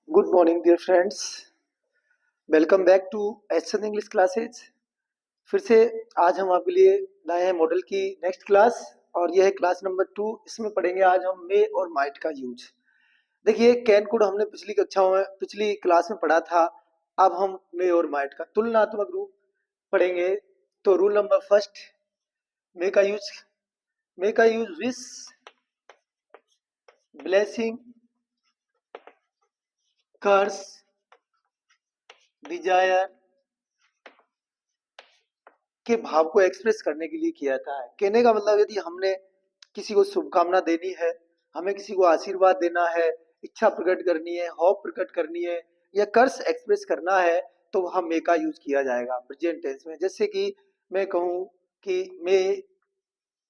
Good morning dear friends. Welcome back to HN English classes. फिर से आज हम आपके लिए लाए हैं मॉडल की नेक्स्ट क्लास और यह है क्लास नंबर 2। इसमें पढ़ेंगे आज हम मे और माइट का यूज। देखिए कैन कोड हमने पिछली कक्षाओं में पिछली क्लास में पढ़ा था। अब हम मे और माइट का तुलनात्मक रूप पढ़ेंगे। तो रूल नंबर फर्स्ट, मे का यूज विश, ब्लेसिंग, कर्स, डिजायर के भाव को एक्सप्रेस करने के लिए किया था। कहने का मतलब यदि हमने किसी को शुभकामना देनी है, हमें किसी को आशीर्वाद देना है, इच्छा प्रकट करनी है, होप प्रकट करनी है या कर्स एक्सप्रेस करना है तो हम मे का यूज किया जाएगा प्रेजेंट टेंस में। जैसे कि मैं कहूं कि मे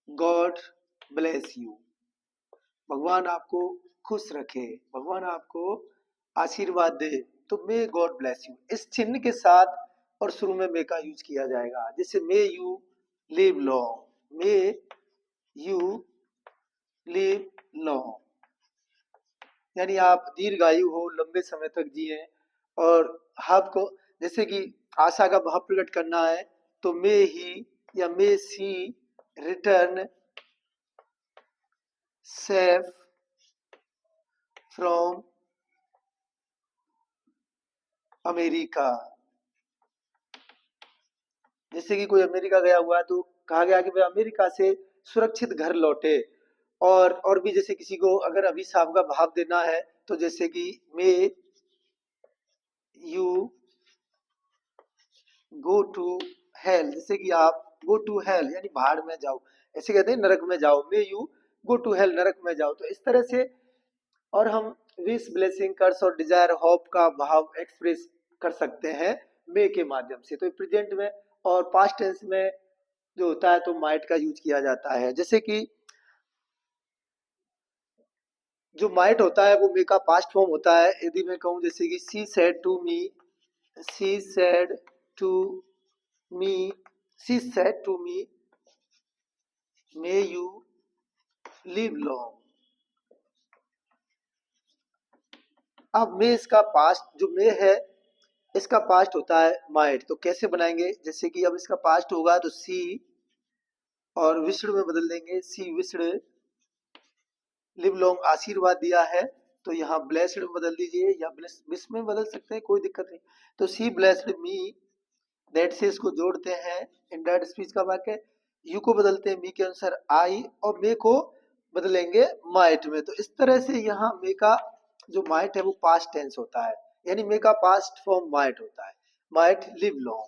गॉड ब्लेस यू, भगवान आपको खुश रखे, भगवान आपको आशीर्वाद दे, तो मे गॉड ब्लेस यू इस चिन्ह के साथ और शुरू में मे का यूज किया जाएगा। जैसे मे you live long, may you live long यानी आप दीर्घायु हो, लंबे समय तक जिए। और आपको जैसे कि आशा का भाव प्रकट करना है तो मे ही या मे सी रिटर्न सेफ फ्रॉम अमेरिका। जैसे कि कोई अमेरिका गया हुआ है तो कहा गया कि वह अमेरिका से सुरक्षित घर लौटे। और भी जैसे किसी को अगर अभिशाप का भाव देना है तो जैसे कि may you go to hell, जैसे कि आप गो टू हेल यानी भाड़ में जाओ, ऐसे कहते हैं नरक में जाओ, may you go to hell नरक में जाओ। तो इस तरह से और हम विश, ब्लेसिंग, कर्स और डिजायर, होप का भाव एक्सप्रेस कर सकते हैं मे के माध्यम से। तो प्रेजेंट में और पास्ट टेंस में जो होता है तो माइट का यूज किया जाता है। जैसे कि जो माइट होता है वो मे का पास्ट फॉर्म होता है। यदि मैं कहूं जैसे कि she said to me, she said to me, she said to me may you live long. अब मे इसका पास्ट जो मे है इसका पास्ट होता है माइट। तो कैसे बनाएंगे, जैसे कि अब इसका पास्ट होगा तो सी और विश्ड में बदल देंगे, सी विश्ड लिव लॉन्ग आशीर्वाद दिया है तो यहाँ ब्लेस्ड में बदल दीजिए या विश में बदल सकते हैं, कोई दिक्कत नहीं। तो सी ब्लेस्ड मी, दैट से इसको जोड़ते हैं, इंडायरेक्ट स्पीच का वाक्य। यू को बदलते हैं मी के अनुसार आई और मे को बदलेंगे माइट में। तो इस तरह से यहाँ मे का जो माइट है वो पास्ट टेंस होता है, यानी मे का पास्ट फॉर्म माइट होता है, माइट लिव लॉन्ग।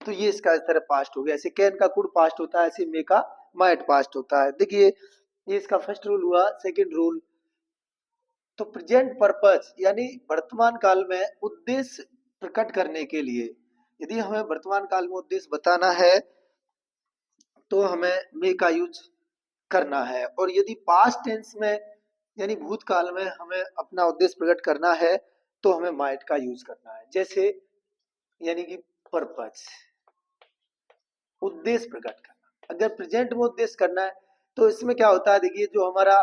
तो ये इसका इस तरह पास्ट हो गया। ऐसे कैन का कुड पास्ट होता है, ऐसे मे का माइट पास्ट होता है। देखिए ये इसका फर्स्ट रूल हुआ। सेकंड रूल, तो प्रेजेंट पर्पस यानी वर्तमान काल में उद्देश्य प्रकट करने के लिए, यदि हमें वर्तमान काल में उद्देश्य बताना है तो हमें मे का यूज करना है। और यदि पास्ट टेंस में यानी भूतकाल में हमें अपना उद्देश्य प्रकट करना है तो हमें माइट का यूज करना है। जैसे यानी कि पर्पस, उद्देश्य प्रकट करना। अगर प्रेजेंट में उद्देश्य करना है तो इसमें क्या होता है, देखिए जो हमारा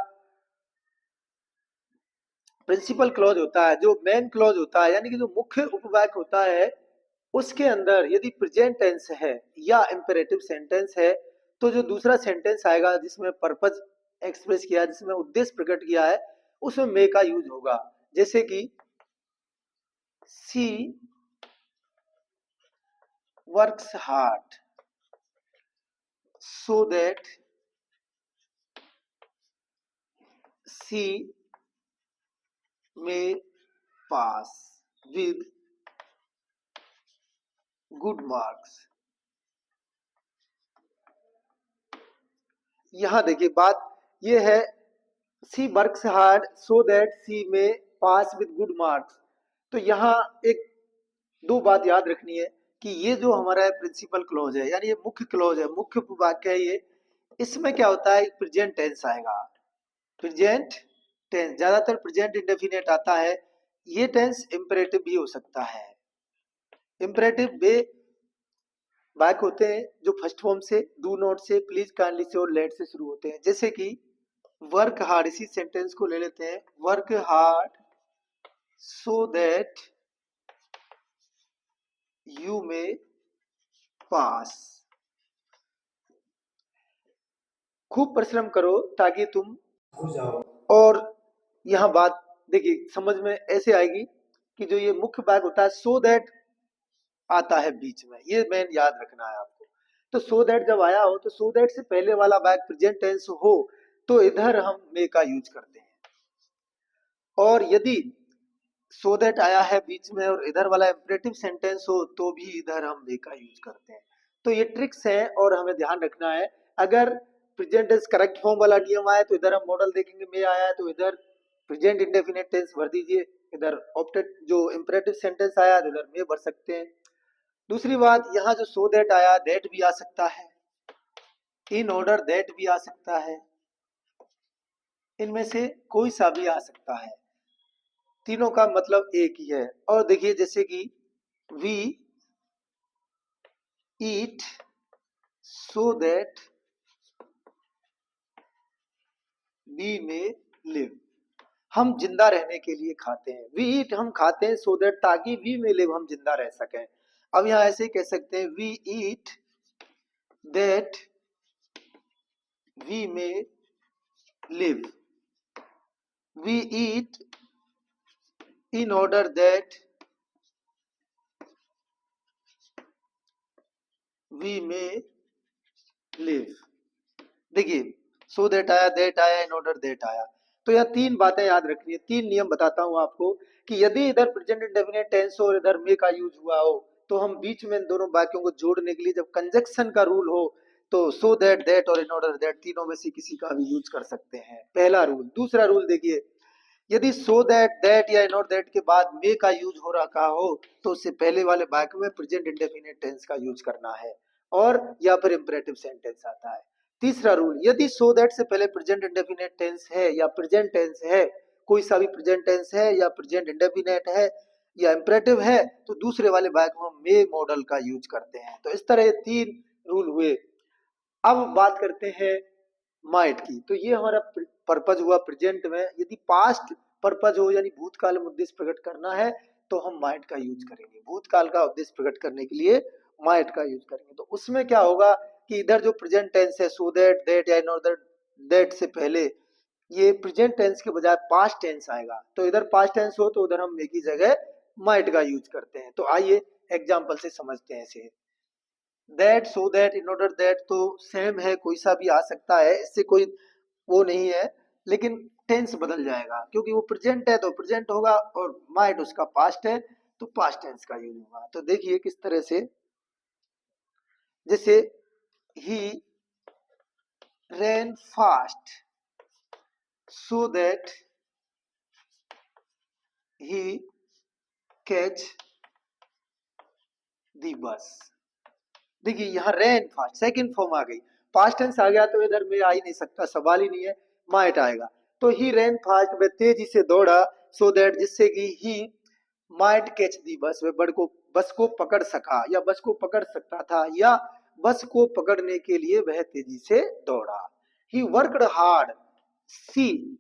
प्रिंसिपल क्लॉज होता है, जो मेन क्लॉज होता है यानी कि जो मुख्य उपवाक्य होता है उसके अंदर यदि प्रेजेंट टेंस है या इंपेरेटिव सेंटेंस है तो जो दूसरा सेंटेंस आएगा जिसमें पर्पस एक्सप्रेस किया, जिसमें उद्देश्य प्रकट किया है, उसमें मे का यूज होगा। जैसे कि she works hard so that she may pass with good marks। यहां देखिए बात ये है, सी वर्क्स हार्ड सो दैट सी में पास विद गुड मार्क्स। तो यहाँ एक दो बात याद रखनी है कि ये जो हमारा प्रिंसिपल क्लॉज है यानी ये मुख्य क्लॉज है, मुख्य वाक्य है ये, इसमें क्या होता है प्रेजेंट टेंस आएगा। प्रेजेंट टेंस ज्यादातर प्रेजेंट इंडेफिनेट आता है। ये टेंस इंपेरेटिव भी हो सकता है। इंपेरेटिव वे वाक्य होते हैं जो फर्स्ट फॉर्म से, डू नॉट से, प्लीज, काइंडली से और लेट से शुरू होते हैं। जैसे कि वर्क हार्ड, इसी सेंटेंस को ले लेते हैं, work hard so that you may pass. खूब परिश्रम करो ताकि तुम हो जाओ। और यहाँ बात देखिए समझ में ऐसे आएगी कि जो ये मुख्य भाग होता है सो दैट आता है बीच में, ये मेन याद रखना है आपको। तो सो दैट जब आया हो तो सो दैट से पहले वाला भाग प्रेजेंट टेंस हो तो इधर हम मे का यूज करते हैं, और यदि सो दैट आया है बीच में और इधर वाला इंपरेटिव सेंटेंस हो तो भी इधर हम मे का यूज करते हैं। तो ये ट्रिक्स है और हमें ध्यान रखना है। अगर प्रेजेंट टेंस करेक्ट फॉर्म वाला नियम आया तो इधर हम मॉडल देखेंगे, मे आया है तो इधर प्रेजेंट इंडेफिनिट टेंस भर दीजिए, इधर ऑप्टेड जो इंपरेटिव सेंटेंस आया तो इधर मे भर सकते हैं। दूसरी बात, यहाँ जो सो दैट आया, दैट भी आ सकता है, इन ऑर्डर दैट भी आ सकता है, इनमें से कोई सा भी आ सकता है, तीनों का मतलब एक ही है। और देखिए जैसे कि we eat so that we may live, हम जिंदा रहने के लिए खाते हैं। वी ईट हम खाते हैं सो दैट ताकि वी में लिव हम जिंदा रह सकें। अब यहाँ ऐसे कह सकते हैं we eat that we may live, we eat in order that we may live। देखिए सो दैट आया, दैट आया, इन ऑर्डर दैट आया। तो यह तीन बातें याद रखनी है, तीन नियम बताता हूं आपको कि यदि इधर प्रेजेंट इंडेफिनिट टेंस हो और इधर मे का यूज हुआ हो तो हम बीच में इन दोनों वाक्यों को जोड़ने के लिए जब कंजक्शन का रूल हो तो सो दैट, दैट और इन ऑर्डर दैट तीनों में से किसी का भी यूज कर सकते हैं, पहला रूल। दूसरा रूल देखिए, यदि सो दैट, दैट या नॉट दैट के बाद मे का यूज हो रखा हो तो उससे पहले वाले वाक्य में प्रेजेंट इंडेफिनिट टेंस का यूज करना है, और या फिर इंपरेटिव सेंटेंस आता है। तीसरा रूल, यदि सो दैट से पहले प्रेजेंट इंडेफिनिट टेंस है या प्रेजेंट टेंस है, कोई सा भी प्रेजेंट टेंस है या प्रेजेंट इंडेफिनिट है या इंपरेटिव है, तो दूसरे वाले वाक्य में हम मे मॉडल का यूज करते हैं। तो इस तरह ये तीन रूल हुए। अब बात करते हैं माइट की। तो ये हमारा पर्पज हुआ प्रेजेंट में। यदि पास्ट पर्पज हो यानी भूतकाल में उद्देश्य प्रकट करना है तो हम माइट का यूज करेंगे, भूतकाल का उद्देश्य प्रकट करने के लिए माइट का यूज करेंगे। तो उसमें क्या होगा कि इधर जो प्रेजेंट टेंस है सो दैट, दैट या नॉट दैट से पहले ये प्रेजेंट टेंस के बजाय पास्ट टेंस आएगा, तो इधर पास्ट टेंस हो तो उधर हम मे की जगह माइट का यूज करते हैं। तो आइए एग्जाम्पल से समझते हैं इसे। That, so that, in order that तो सेम है, कोई सा भी आ सकता है, इससे कोई वो नहीं है, लेकिन टेंस बदल जाएगा क्योंकि वो प्रेजेंट है तो प्रेजेंट होगा और माइट उसका पास्ट है तो पास्ट टेंस का यूज होगा। तो देखिए किस तरह से, जैसे ही ran fast so that he catch the bus। देखिए यहाँ रैन फास्ट सेकंड फॉर्म आ गई, पास्ट टेंस आ गया तो इधर में आ ही नहीं सकता, सवाल ही नहीं है, माइट आएगा। तो ही रैन फास्ट, वह तेजी से दौड़ा, सो दैट जिससे कि ही माइट कैच दी बस, वह बस को पकड़ सका या बस को पकड़ सकता था या बस को पकड़ने के लिए वह तेजी से दौड़ा। He worked hard, she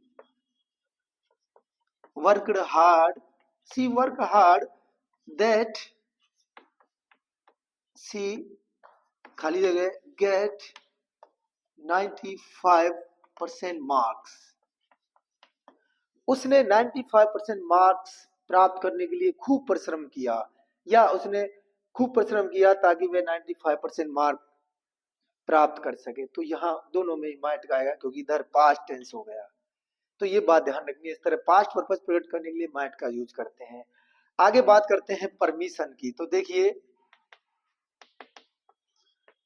worked hard, she work hard that she खाली जगह गेट 95% मार्क्स। उसने 95% मार्क्स प्राप्त करने के लिए खूब परिश्रम किया, या उसने खूब परिश्रम किया ताकि वह 95% मार्क प्राप्त कर सके। तो यहाँ दोनों में माइट का आएगा क्योंकि इधर पास्ट टेंस हो गया। तो ये बात ध्यान रखनी है, इस तरह पास्ट पर्पस प्रकट करने के लिए माइट का यूज करते हैं। आगे बात करते हैं परमिशन की। तो देखिए,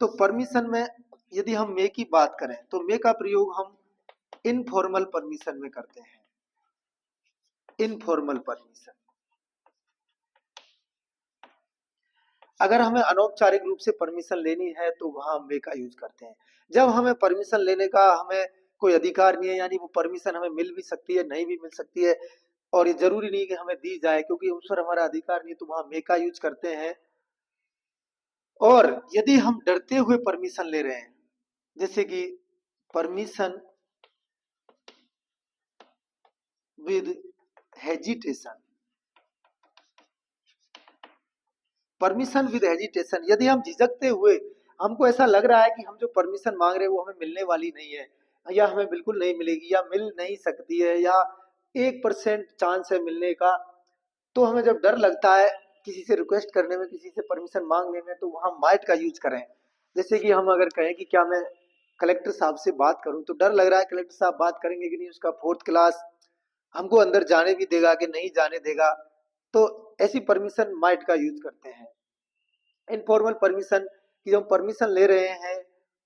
तो परमिशन में यदि हम मे की बात करें तो मे का प्रयोग हम इनफॉर्मल परमिशन में करते हैं। इनफॉर्मल परमिशन, अगर हमें अनौपचारिक रूप से परमिशन लेनी है तो वहां हम मे का यूज करते हैं। जब हमें परमिशन लेने का हमें कोई अधिकार नहीं है, यानी वो परमिशन हमें मिल भी सकती है, नहीं भी मिल सकती है, और ये जरूरी नहीं कि हमें दी जाए क्योंकि उस पर हमारा अधिकार नहीं, तो वहां मे का यूज करते हैं। और यदि हम डरते हुए परमिशन ले रहे हैं, जैसे कि permission with hesitation. Permission with hesitation, यदि हम झिझकते हुए, हमको ऐसा लग रहा है कि हम जो परमिशन मांग रहे हैं वो हमें मिलने वाली नहीं है, या हमें बिल्कुल नहीं मिलेगी, या मिल नहीं सकती है, या 1% चांस है मिलने का, तो हमें जब डर लगता है किसी से रिक्वेस्ट करने में, किसी से परमिशन मांगने में, तो वहां माइट का यूज करें। जैसे कि हम अगर कहें कि क्या मैं कलेक्टर साहब से बात करूं, तो डर लग रहा है कलेक्टर साहब बात करेंगे कि नहीं, उसका 4th क्लास हमको अंदर जाने भी देगा कि नहीं जाने देगा, तो ऐसी परमिशन माइट का यूज करते हैं। इनफॉर्मल परमिशन, कि जब परमिशन ले रहे हैं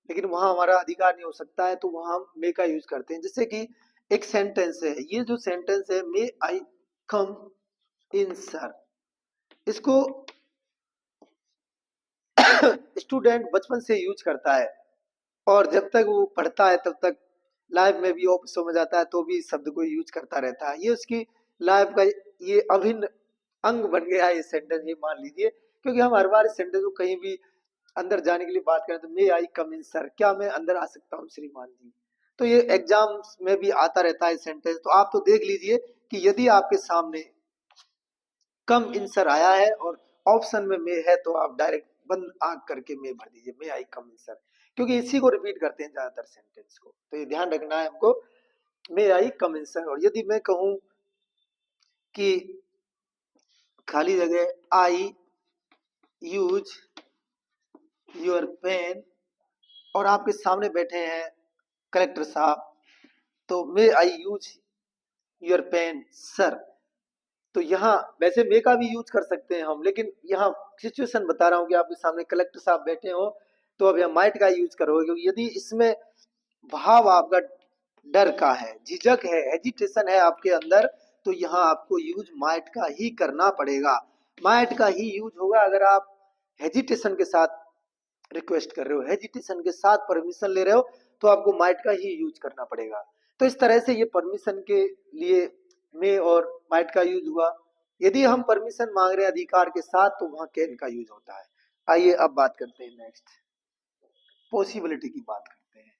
लेकिन वहां हमारा अधिकार नहीं हो सकता है, तो वहां हम मे का यूज करते हैं। जैसे कि एक सेंटेंस है, ये जो सेंटेंस है, मे आई कम इन सर, इसको स्टूडेंट बचपन से यूज करता है, और जब तक वो पढ़ता है तब तक लाइफ में भी, ऑफिसों में जाता है तो भी इस शब्द को यूज करता रहता है। ये उसकी लाइफ का ये अभिन्न अंग बन गया है ये सेंटेंस, ये मान लीजिए, क्योंकि हम हर बार इस सेंटेंस को कहीं भी अंदर जाने के लिए बात करें तो मे आई कम इन सर, क्या मैं अंदर आ सकता हूँ श्रीमान जी। तो ये एग्जाम्स में भी आता रहता है सेंटेंस, तो आप तो देख लीजिए कि यदि आपके सामने कम इन सर आया है और ऑप्शन में मे है, तो आप डायरेक्ट बंद आंख करके मे भर दीजिए, मे आई कम इन सर, क्योंकि इसी को रिपीट करते हैं ज्यादातर सेंटेंस को, तो ये ध्यान रखना है हमको, मे आई कम इन सर। और यदि मैं कहूं कि खाली जगह आई यूज योर पेन, और आपके सामने बैठे हैं कलेक्टर साहब, तो मे आई यूज योर पेन सर। तो यहाँ वैसे मे का भी यूज कर सकते हैं हम, लेकिन यहाँ सिचुएशन बता रहा हूँ कि आपके सामने कलेक्टर साहब बैठे हो, तो अब यहाँ माइट का यूज करोगे, क्योंकि यदि इसमें भाव आपका डर का है, झिझक है, हेजिटेशन है आपके अंदर, तो यहाँ आपको यूज माइट का ही करना पड़ेगा। माइट का ही यूज होगा अगर आप हेजिटेशन के साथ रिक्वेस्ट कर रहे हो, हेजिटेशन के साथ परमिशन ले रहे हो, तो आपको माइट का ही यूज करना पड़ेगा। तो इस तरह से ये परमिशन के लिए मे और माइट का यूज हुआ। यदि हम परमिशन मांग रहे हैं अधिकार के साथ, तो वहां कैन का यूज होता है। आइए अब बात करते हैं नेक्स्ट, पॉसिबिलिटी की बात करते हैं।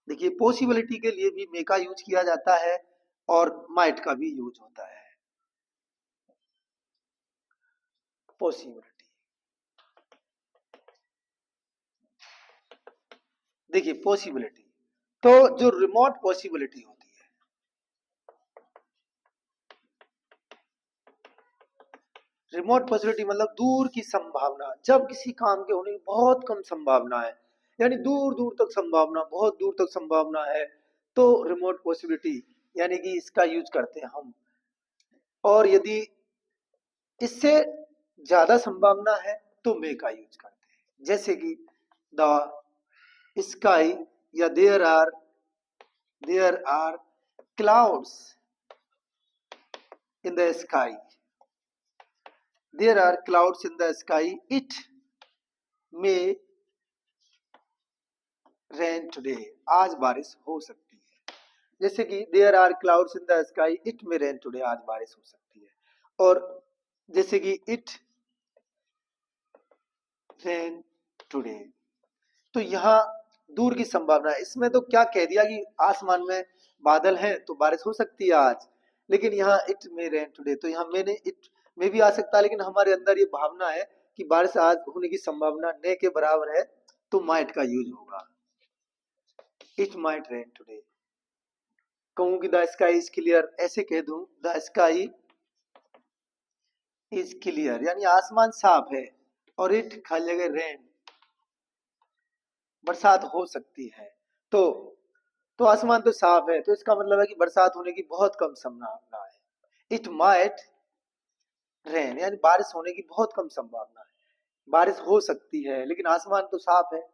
देखिए पॉसिबिलिटी के लिए भी मे का यूज किया जाता है और माइट का भी यूज होता है। पॉसिबिलिटी, देखिए पॉसिबिलिटी, तो जो रिमोट पॉसिबिलिटी होती है, रिमोट पॉसिबिलिटी मतलब दूर की संभावना, जब किसी काम के होने की बहुत कम संभावना है, यानी दूर दूर तक संभावना, बहुत दूर तक संभावना है, तो रिमोट पॉसिबिलिटी यानी कि इसका यूज करते हैं हम। और यदि इससे ज्यादा संभावना है, तो मे का यूज करते हैं। जैसे कि द स्काई, या there are clouds in the sky, there are clouds in the sky, it may rain today, आज बारिश हो सकती है। जैसे कि there are clouds in the sky, it may rain today, आज बारिश हो सकती है। और जैसे कि इट रेन टुडे, तो यहाँ दूर की संभावना है। इसमें तो क्या कह दिया कि आसमान में बादल हैं तो बारिश हो सकती है आज, लेकिन यहाँ इट मे रेन टुडे, तो यहाँ मैंने इट में भी आ सकता है, लेकिन हमारे अंदर ये भावना है कि बारिश आज होने की संभावना ने के बराबर है, तो माइट का यूज होगा, इट माइट रेन टुडे। कहूं कि द स्काई इज क्लियर, ऐसे कह दूं द स्काई इज क्लियर, यानी आसमान साफ है, और इट खाली जगह रेन, बरसात हो सकती है। तो आसमान तो साफ है, तो इसका मतलब है कि बरसात होने की बहुत कम संभावना है। इट माइट रेन, यानी बारिश होने की बहुत कम संभावना है, बारिश हो सकती है, लेकिन आसमान तो साफ है।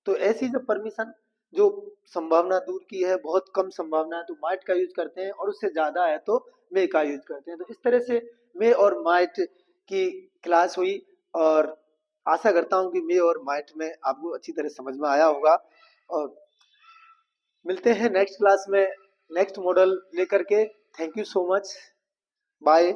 तो ऐसी जब परमिशन, जो संभावना दूर की है, बहुत कम संभावना है, तो माइट का यूज करते हैं, और उससे ज्यादा है तो मे का यूज करते हैं। तो इस तरह से मे और माइट की क्लास हुई, और आशा करता हूं कि मे और माइट में आपको अच्छी तरह समझ में आया होगा। और मिलते हैं नेक्स्ट क्लास में नेक्स्ट मॉडल लेकर के। Thank you so much, bye.